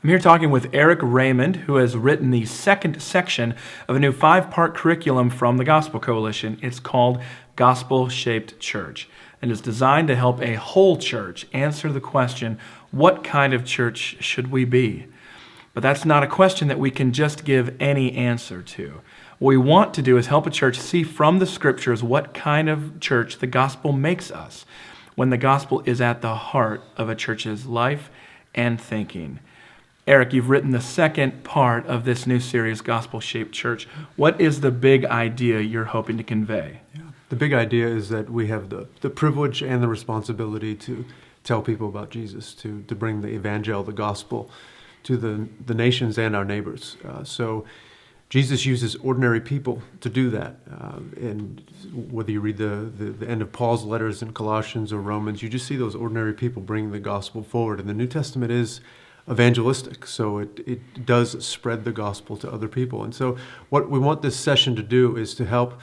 I'm here talking with Erik Raymond, who has written the second section of a new 5-part curriculum from the Gospel Coalition. It's called Gospel-Shaped Church, and is designed to help a whole church answer the question, what kind of church should we be? But that's not a question that we can just give any answer to. What we want to do is help a church see from the Scriptures what kind of church the gospel makes us, when the gospel is at the heart of a church's life and thinking. Erik, you've written the second part of this new series, Gospel-Shaped Church. What is the big idea you're hoping to convey? Yeah. The big idea is that we have the privilege and the responsibility to tell people about Jesus, to bring the evangel, the gospel, to the nations and our neighbors. So Jesus uses ordinary people to do that. And whether you read the end of Paul's letters in Colossians or Romans, you just see those ordinary people bringing the gospel forward. And the New Testament is evangelistic, so it does spread the gospel to other people. And so what we want this session to do is to help,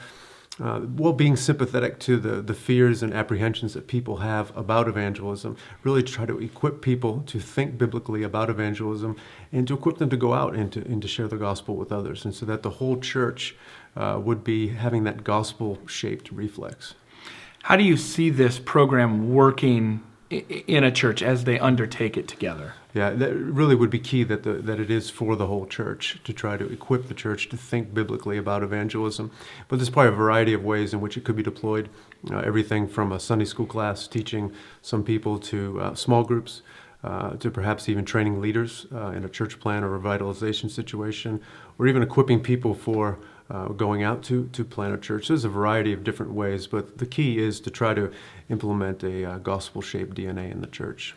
being sympathetic to the fears and apprehensions that people have about evangelism, really try to equip people to think biblically about evangelism and to equip them to go out and to share the gospel with others, and so that the whole church would be having that gospel-shaped reflex. How do you see this program working in a church as they undertake it together? Yeah, that really would be key, that it is for the whole church, to try to equip the church to think biblically about evangelism. But there's probably a variety of ways in which it could be deployed. Everything from a Sunday school class teaching some people to small groups, to perhaps even training leaders in a church plan or revitalization situation, or even equipping people for going out to plant a church. There's a variety of different ways, but the key is to try to implement a gospel-shaped DNA in the church.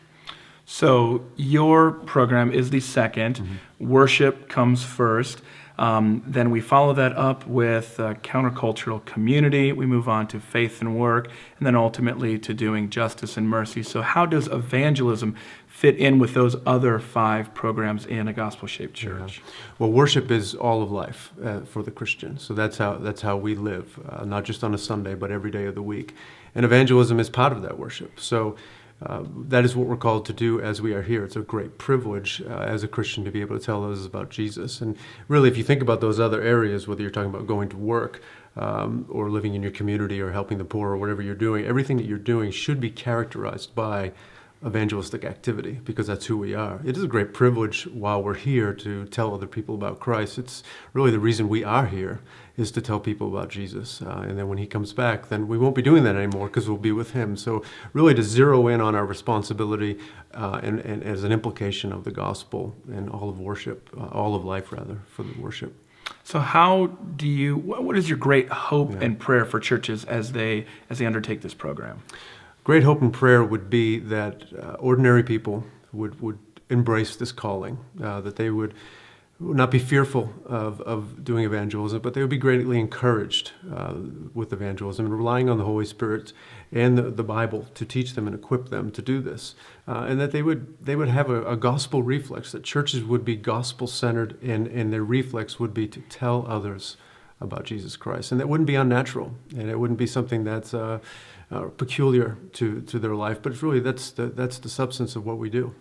So your program is the second. Mm-hmm. Worship comes first. Then we follow that up with countercultural community. We move on to faith and work, and then ultimately to doing justice and mercy. So how does evangelism fit in with those other 5 programs in a gospel-shaped church? Yeah. Well, worship is all of life for the Christian. So that's how we live, not just on a Sunday, but every day of the week. And evangelism is part of that worship. So that is what we're called to do as we are here. It's a great privilege as a Christian to be able to tell others about Jesus. And really, if you think about those other areas, whether you're talking about going to work or living in your community or helping the poor or whatever you're doing, everything that you're doing should be characterized by evangelistic activity, because that's who we are. It is a great privilege while we're here to tell other people about Christ. It's really the reason we are here, is to tell people about Jesus. And then when he comes back, then we won't be doing that anymore, because we'll be with him. So really to zero in on our responsibility and as an implication of the gospel and all of worship, all of life rather, for the worship. So what is your great hope and prayer for churches as they undertake this program? Great hope and prayer would be that ordinary people would embrace this calling, that they would not be fearful of doing evangelism, but they would be greatly encouraged with evangelism and relying on the Holy Spirit and the Bible to teach them and equip them to do this, and that they would have a gospel reflex, that churches would be gospel-centered and their reflex would be to tell others about Jesus Christ. And that wouldn't be unnatural, and it wouldn't be something that's peculiar to their life, but it's really that's the substance of what we do.